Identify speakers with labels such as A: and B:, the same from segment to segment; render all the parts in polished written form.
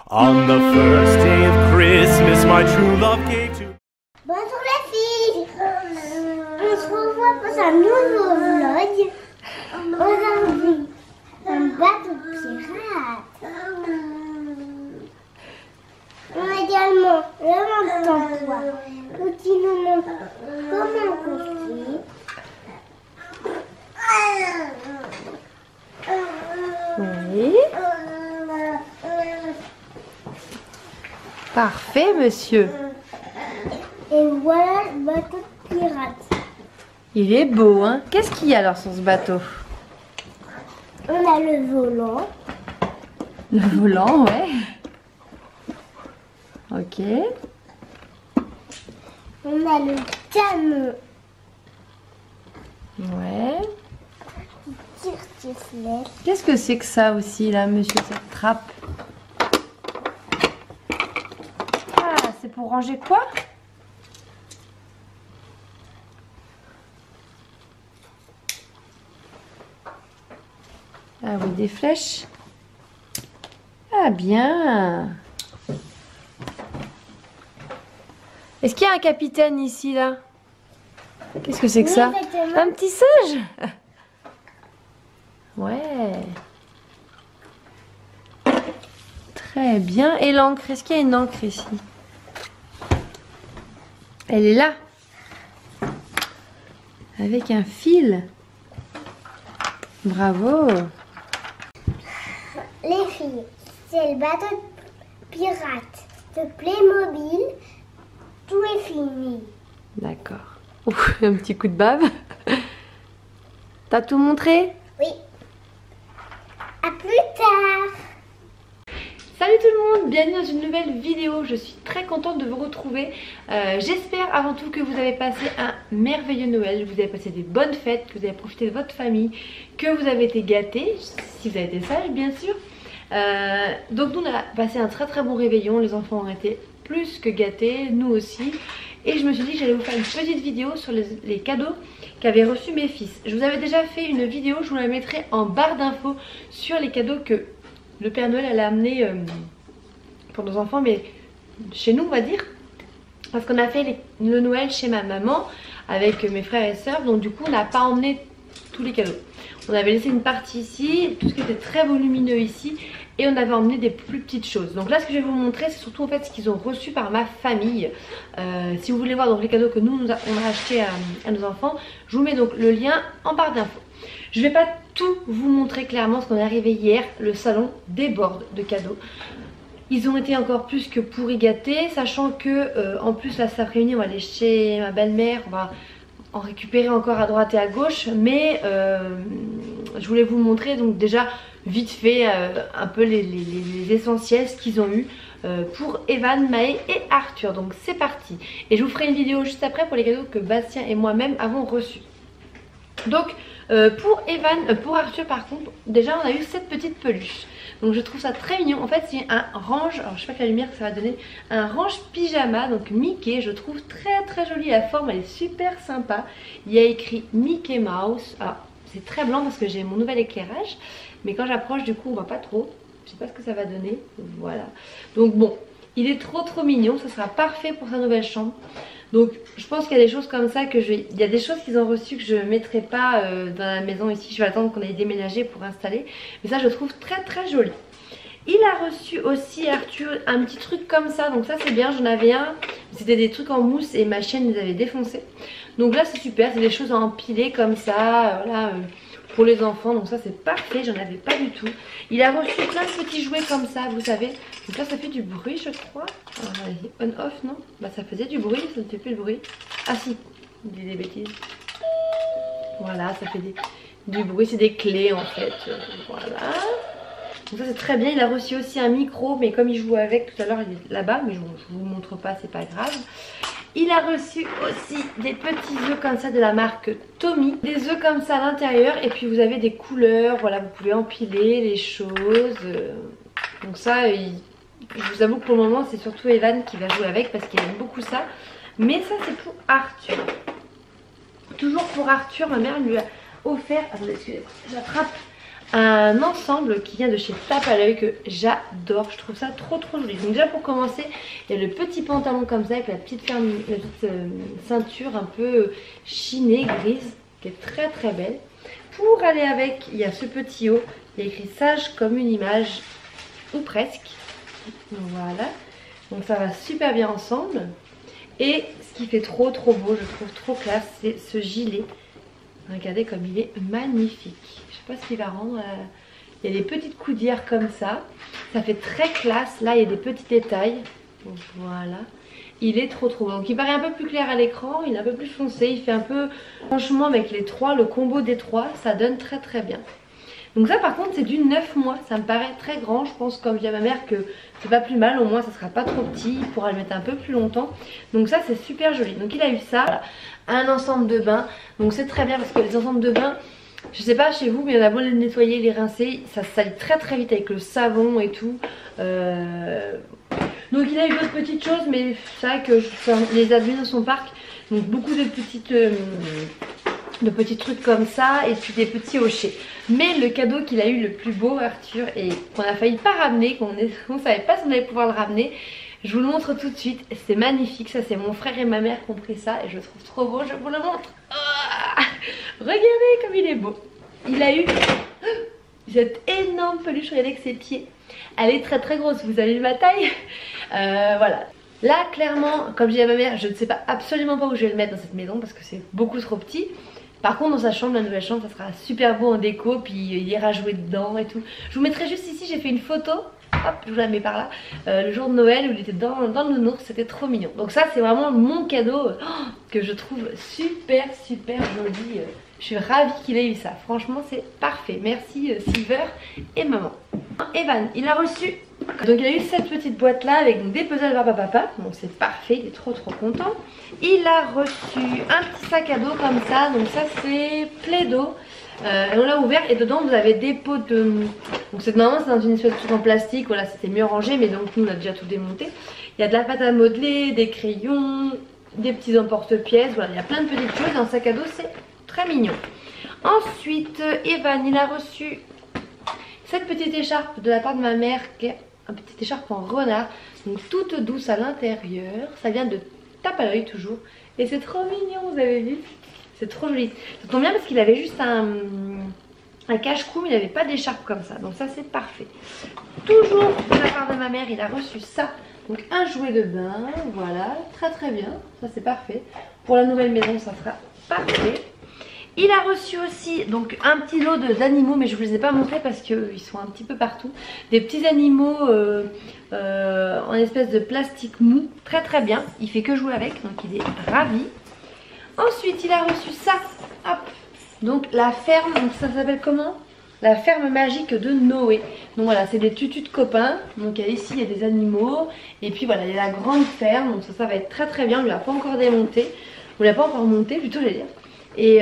A: On the first day of Christmas, my true love gave to...
B: Bonjour les filles, on se revoit pour un nouveau vlog. Aujourd'hui, un bateau pirate. On a également le d'emploi qui nous montre comment on construit.
C: Oui. Parfait, monsieur.
B: Et voilà le bateau de pirate.
C: Il est beau, hein? Qu'est-ce qu'il y a alors sur ce bateau?
B: On a le volant.
C: Le volant, ouais. Ok.
B: On a le canon.
C: Ouais.
B: Tire tes flèches.
C: Qu'est-ce que c'est que ça aussi, là, monsieur, cette trappe? Ah, c'est pour ranger quoi? Ah oui, des flèches. Ah bien. Est-ce qu'il y a un capitaine ici, là? Qu'est-ce que c'est que ça?
B: Exactement.
C: Un petit singe? Ouais. Très bien. Et l'encre, est-ce qu'il y a une encre ici? Elle est là. Avec un fil. Bravo.
B: Les filles, c'est le bateau de pirate de Playmobil. Tout est fini.
C: D'accord. Ouf, un petit coup de bave. T'as tout montré?
B: Oui. À plus tard.
C: Salut tout le monde, bienvenue dans une nouvelle vidéo. Je suis très contente de vous retrouver. J'espère avant tout que vous avez passé un merveilleux Noël, que vous avez passé des bonnes fêtes, que vous avez profité de votre famille, que vous avez été gâtés, si vous avez été sages bien sûr. Donc nous on a passé un très bon réveillon, les enfants ont été plus que gâtés, nous aussi. Et je me suis dit que j'allais vous faire une petite vidéo sur les cadeaux qu'avaient reçus mes fils. Je vous avais déjà fait une vidéo, je vous la mettrai en barre d'infos sur les cadeaux que le Père Noël elle a amené pour nos enfants, mais chez nous on va dire. Parce qu'on a fait le Noël chez ma maman avec mes frères et sœurs, donc du coup on n'a pas emmené tous les cadeaux. On avait laissé une partie ici, tout ce qui était très volumineux ici, et on avait emmené des plus petites choses. Donc là ce que je vais vous montrer c'est surtout en fait ce qu'ils ont reçu par ma famille. Si vous voulez voir donc les cadeaux que nous on a achetés à nos enfants, je vous mets donc le lien en barre d'infos. Je ne vais pas tout vous montrer clairement parce qu'on est arrivé hier, le salon déborde de cadeaux. Ils ont été encore plus que pourri gâtés, sachant que en plus là cet après-midi on va aller chez ma belle-mère, on va en récupérer encore à droite et à gauche, mais je voulais vous montrer donc déjà vite fait un peu les essentiels, ce qu'ils ont eu pour Evan, Maë et Arthur. Donc c'est parti, et je vous ferai une vidéo juste après pour les cadeaux que Bastien et moi-même avons reçus. Donc pour Arthur par contre, déjà on a eu cette petite peluche. Donc je trouve ça très mignon. En fait c'est un range, alors je sais pas quelle lumière que ça va donner, un range pyjama, donc Mickey. Je trouve très joli, la forme elle est super sympa. Il y a écrit Mickey Mouse. Alors c'est très blanc parce que j'ai mon nouvel éclairage, mais quand j'approche du coup on voit pas trop. Je sais pas ce que ça va donner, voilà. Donc bon, il est trop mignon, ça sera parfait pour sa nouvelle chambre. Donc je pense qu'il y a des choses comme ça que il y a des choses qu'ils ont reçues que je ne mettrai pas dans la maison ici. Je vais attendre qu'on aille déménager pour installer. Mais ça je trouve très joli. Il a reçu aussi Arthur un petit truc comme ça. Donc ça c'est bien, j'en avais un. C'était des trucs en mousse et ma chienne les avait défoncés. Donc là c'est super, c'est des choses à empiler comme ça. Voilà, pour les enfants, donc ça c'est parfait, j'en avais pas du tout. Il a reçu plein de petits jouets comme ça, vous savez. Donc là ça fait du bruit je crois. On off non? Bah ça faisait du bruit, ça ne fait plus de bruit. Ah si, je dis des bêtises. Voilà, ça fait du bruit, c'est des clés en fait. Voilà. Donc ça c'est très bien, il a reçu aussi un micro, mais comme il joue avec tout à l'heure il est là-bas, mais je vous montre pas, c'est pas grave. Il a reçu aussi des petits œufs comme ça de la marque Tommy. Des œufs comme ça à l'intérieur et puis vous avez des couleurs, voilà, vous pouvez empiler les choses. Donc ça, je vous avoue que pour le moment c'est surtout Evan qui va jouer avec parce qu'il aime beaucoup ça. Mais ça c'est pour Arthur. Toujours pour Arthur, ma mère lui a offert, attendez excusez-moi, j'attrape un ensemble qui vient de chez Tape à l'œil que j'adore. Je trouve ça trop joli. Donc déjà pour commencer, il y a le petit pantalon comme ça avec la petite ceinture un peu chinée, grise, qui est très belle. Pour aller avec, il y a ce petit haut, il y a écrit sage comme une image, ou presque. Voilà, donc ça va super bien ensemble. Et ce qui fait trop beau, je trouve trop classe, c'est ce gilet. Regardez comme il est magnifique. Je sais pas ce qu'il va rendre. Il y a des petites coudières comme ça. Ça fait très classe. Là il y a des petits détails. Voilà. Il est trop beau. Donc il paraît un peu plus clair à l'écran. Il est un peu plus foncé. Il fait un peu... Franchement avec les trois, le combo des trois, ça donne très bien. Donc ça par contre c'est du 9 mois. Ça me paraît très grand. Je pense comme dit à ma mère que c'est pas plus mal. Au moins ça sera pas trop petit. Il pourra le mettre un peu plus longtemps. Donc ça c'est super joli. Donc il a eu ça. Voilà. Un ensemble de bain. Donc c'est très bien parce que les ensembles de bain, je sais pas chez vous, mais on a beau les nettoyer, les rincer, ça se salit très vite avec le savon et tout. Donc il a eu d'autres petites choses, mais c'est vrai que les admis dans son parc, donc beaucoup de petits trucs comme ça et puis des petits hochets. Mais le cadeau qu'il a eu le plus beau, Arthur, et qu'on a failli pas ramener, qu'on savait pas si on allait pouvoir le ramener, je vous le montre tout de suite. C'est magnifique, ça c'est mon frère et ma mère qui ont pris ça et je le trouve trop beau, je vous le montre. Regardez comme il est beau. Il a eu cette énorme peluche, regardez avec ses pieds. Elle est très grosse, vous avez vu ma taille. Voilà. Là clairement, comme j'ai dit à ma mère, je ne sais pas absolument pas où je vais le mettre dans cette maison parce que c'est beaucoup trop petit. Par contre dans sa chambre, la nouvelle chambre, ça sera super beau en déco, puis il ira jouer dedans et tout. Je vous mettrai juste ici, j'ai fait une photo. Hop, je vous la mets par là. Le jour de Noël où il était dans le nounours, c'était trop mignon. Donc ça c'est vraiment mon cadeau que je trouve super joli. Je suis ravie qu'il ait eu ça. Franchement c'est parfait. Merci Silver et maman. Evan, il a reçu. Donc il a eu cette petite boîte là avec donc, des puzzles papa. Donc c'est parfait, il est trop content. Il a reçu un petit sac à dos comme ça. Donc ça c'est Play-Doh. On l'a ouvert et dedans vous avez des pots de... Donc normalement c'est dans une espèce de truc en plastique. Voilà, c'était mieux rangé, mais donc nous on a déjà tout démonté. Il y a de la pâte à modeler, des crayons, des petits emporte-pièces. Voilà, il y a plein de petites choses. Dans un sac à dos c'est très mignon. Ensuite Evan il a reçu cette petite écharpe de la part de ma mère qui est un petit écharpe en renard, donc toute douce à l'intérieur. Ça vient de Tape à l'œil toujours et c'est trop mignon, vous avez vu, c'est trop joli. Ça tombe bien parce qu'il avait juste un cache-cou, mais il n'avait pas d'écharpe comme ça, donc ça c'est parfait. Toujours de la part de ma mère il a reçu ça, donc un jouet de bain, voilà, très bien, ça c'est parfait. Pour la nouvelle maison ça sera parfait. Il a reçu aussi donc un petit lot d'animaux, mais je ne vous les ai pas montrés parce qu'ils sont un petit peu partout. Des petits animaux en espèce de plastique mou, très bien. Il fait que jouer avec, donc il est ravi. Ensuite il a reçu ça, hop. Donc la ferme, donc ça s'appelle comment? La ferme magique de Noé. Donc voilà, c'est des tutus de copains. Donc ici il y a des animaux. Et puis voilà, il y a la grande ferme. Donc ça va être très bien. On ne l'a pas encore démonté. On ne l'a pas encore monté plutôt, j'allais dire. Et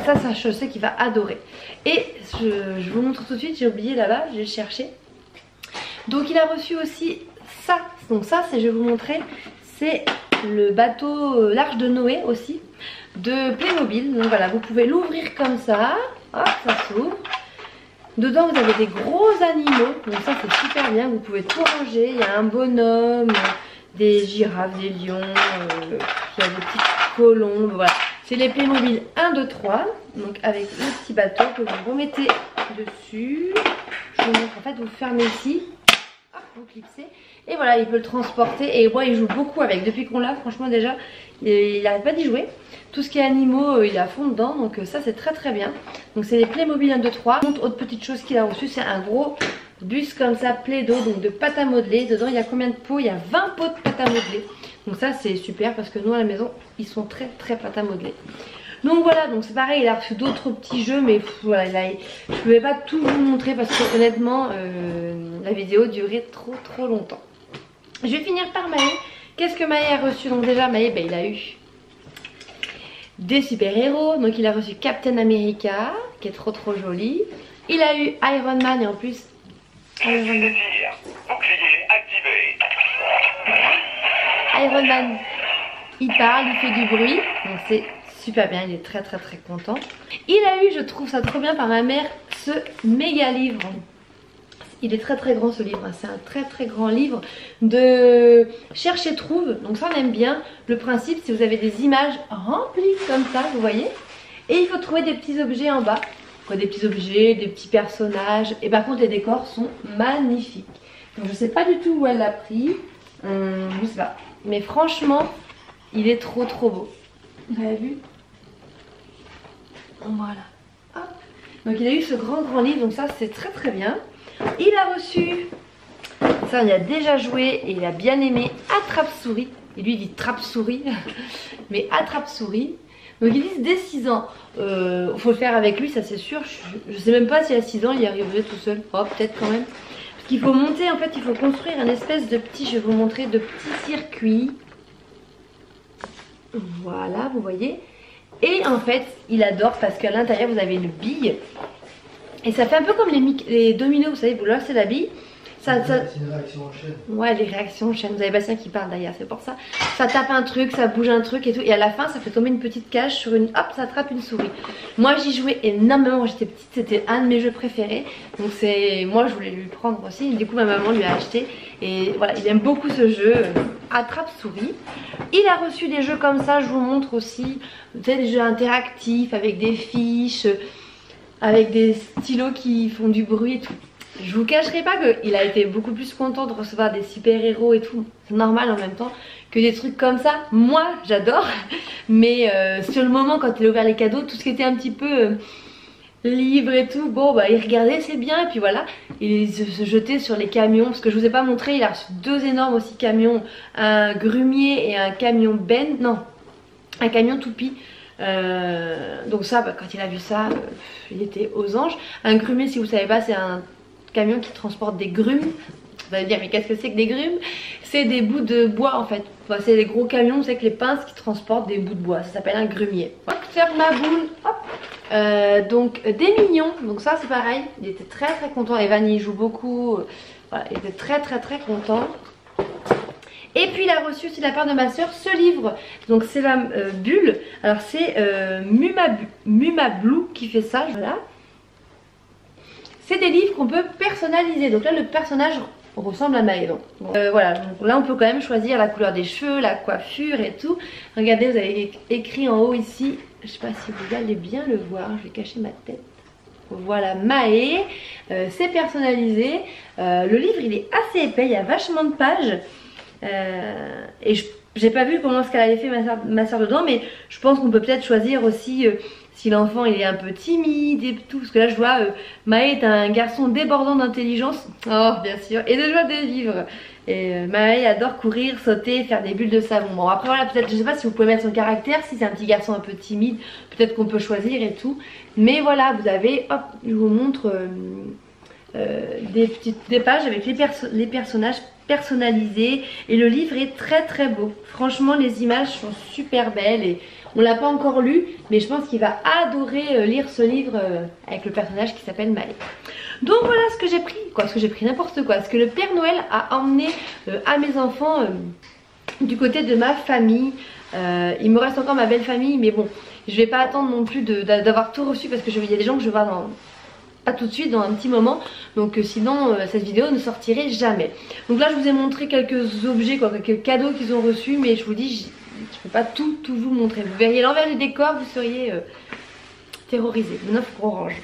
C: ça je sais qu'il va adorer. Et je vous montre tout de suite, j'ai oublié là-bas, j'ai cherché. Donc il a reçu aussi ça. Donc ça c'est, je vais vous montrer, c'est le bateau, l'Arche de Noé aussi, de Playmobil. Donc voilà, vous pouvez l'ouvrir comme ça. Hop, ça s'ouvre. Dedans vous avez des gros animaux. Donc ça c'est super bien, vous pouvez tout ranger. Il y a un bonhomme, des girafes, des lions, il y a des petites colombes, voilà. C'est les Playmobil 1, 2, 3. Donc avec le petit bateau que vous remettez dessus. Je vous montre, en fait vous fermez ici. Hop, vous clipsez. Et voilà, il peut le transporter. Et moi il joue beaucoup avec. Depuis qu'on l'a, franchement déjà, il n'arrête pas d'y jouer. Tout ce qui est animaux, il est à fond dedans. Donc ça c'est très bien. Donc c'est les Playmobil 1, 2, 3. Autre petite chose qu'il a reçu, c'est un gros bus comme ça, Play-Doh, donc de pâte à modeler. Dedans il y a combien de pots? Il y a 20 pots de pâte à modeler. Donc ça c'est super parce que nous à la maison ils sont très pâte à modeler. Donc voilà, donc c'est pareil, il a reçu d'autres petits jeux, mais voilà, je ne pouvais pas tout vous montrer parce que honnêtement la vidéo durait trop longtemps. Je vais finir par Maë. Qu'est-ce que Maë a reçu? Donc déjà Maë, il a eu des super-héros. Donc il a reçu Captain America qui est trop joli. Il a eu Iron Man et en plus Iron Man. Iron Man, il parle, il fait du bruit, donc c'est super bien, il est très content. Il a eu, je trouve ça trop bien par ma mère, ce méga livre. Il est très très grand ce livre, hein. C'est un très très grand livre de cherche et trouve. Donc ça on aime bien. Le principe, c'est que vous avez des images remplies comme ça, vous voyez. Et il faut trouver des petits objets en bas. Quoi, des petits objets, des petits personnages. Et par contre les décors sont magnifiques. Donc je sais pas du tout où elle l'a pris. Je sais pas. Mais franchement, il est trop trop beau. Vous avez vu? Voilà. Hop. Donc il a eu ce grand livre, donc ça c'est très très bien. Il a reçu, ça on y a déjà joué et il a bien aimé, Attrape-souris. Et lui il dit trappe-souris, mais Attrape-souris. Donc ils disent dès 6 ans, faut le faire avec lui, ça c'est sûr. Je sais même pas si à 6 ans il y arriverait tout seul. Oh peut-être quand même. Parce qu'il faut monter, en fait il faut construire un espèce de petit, je vais vous montrer, de petits circuits. Voilà, vous voyez. Et en fait il adore parce qu'à l'intérieur vous avez une bille. Et ça fait un peu comme les dominos, vous savez, vous lancez la bille. C'est une réaction en chaîne. Ouais, les réactions en chaîne. Vous avez Bastien qui parle d'ailleurs, c'est pour ça. Ça tape un truc, ça bouge un truc et tout. Et à la fin, ça fait tomber une petite cage sur une... Hop, ça attrape une souris. Moi, j'y jouais énormément quand j'étais petite. C'était un de mes jeux préférés. Donc c'est... Moi, je voulais lui prendre aussi. Du coup, ma maman lui a acheté. Et voilà, il aime beaucoup ce jeu. Attrape-souris. Il a reçu des jeux comme ça, je vous montre aussi. Vous savez, des jeux interactifs avec des fiches... avec des stylos qui font du bruit et tout. Je vous cacherai pas qu'il a été beaucoup plus content de recevoir des super-héros et tout, c'est normal en même temps, que des trucs comme ça. Moi j'adore, mais sur le moment quand il a ouvert les cadeaux, tout ce qui était un petit peu livre et tout, bon bah il regardait, c'est bien, et puis voilà, il se jetait sur les camions, parce que je vous ai pas montré, il a reçu 2 énormes aussi camions, un grumier et un camion Ben, non, un camion toupie. Donc ça, bah, quand il a vu ça, il était aux anges. Un grumier, si vous savez pas, c'est un camion qui transporte des grumes. Vous allez dire mais qu'est-ce que c'est que des grumes? C'est des bouts de bois en fait. Enfin, c'est des gros camions, c'est que les pinces qui transportent des bouts de bois. Ça s'appelle un grumier. On va faire ma boule. Hop. Donc des mignons. Donc ça c'est pareil. Il était très très content. Evan il joue beaucoup. Voilà, il était très très très content. Et puis il a reçu aussi de la part de ma soeur ce livre. Donc c'est la bulle. Alors c'est Muma Blue qui fait ça. Voilà. C'est des livres qu'on peut personnaliser. Donc là le personnage ressemble à Maëlon. Voilà, donc là on peut quand même choisir la couleur des cheveux, la coiffure et tout. Regardez, vous avez écrit en haut ici. Je sais pas si vous allez bien le voir. Je vais cacher ma tête. Voilà, Maë. C'est personnalisé. Le livre il est assez épais. Il y a vachement de pages. Et j'ai pas vu comment ce qu'elle avait fait ma soeur dedans, mais je pense qu'on peut peut-être choisir aussi si l'enfant il est un peu timide et tout, parce que là je vois Maë est un garçon débordant d'intelligence, oh bien sûr, et de joie de vivre. Et Maë adore courir, sauter, faire des bulles de savon. Bon après voilà, peut-être, je sais pas si vous pouvez mettre son caractère, si c'est un petit garçon un peu timide, peut-être qu'on peut choisir et tout. Mais voilà, vous avez, hop, je vous montre des pages avec les personnages personnalisés, et le livre est très très beau. Franchement les images sont super belles et on l'a pas encore lu, mais je pense qu'il va adorer lire ce livre avec le personnage qui s'appelle Maë. Donc voilà ce que j'ai pris, n'importe quoi, ce que le Père Noël a emmené à mes enfants du côté de ma famille. Il me reste encore ma belle famille, mais bon, je vais pas attendre non plus d'avoir tout reçu, parce que il y a des gens que je vais voir dans... pas tout de suite, dans un petit moment, donc sinon cette vidéo ne sortirait jamais. Donc là je vous ai montré quelques objets, quelques cadeaux qu'ils ont reçus, mais je vous dis, je peux pas tout vous montrer. Vous verriez l'envers du décor, vous seriez terrorisés. Maintenant il faut qu'on range.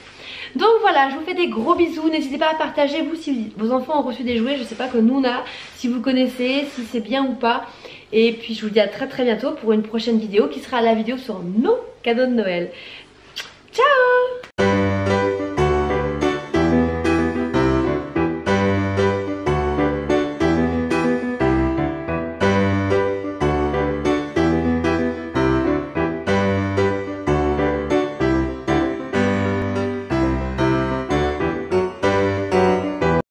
C: Donc voilà, je vous fais des gros bisous. N'hésitez pas à partager vous si vos enfants ont reçu des jouets, je sais pas, que nous on a, si vous connaissez, si c'est bien ou pas. Et puis je vous dis à très très bientôt pour une prochaine vidéo qui sera la vidéo sur nos cadeaux de Noël. Ciao!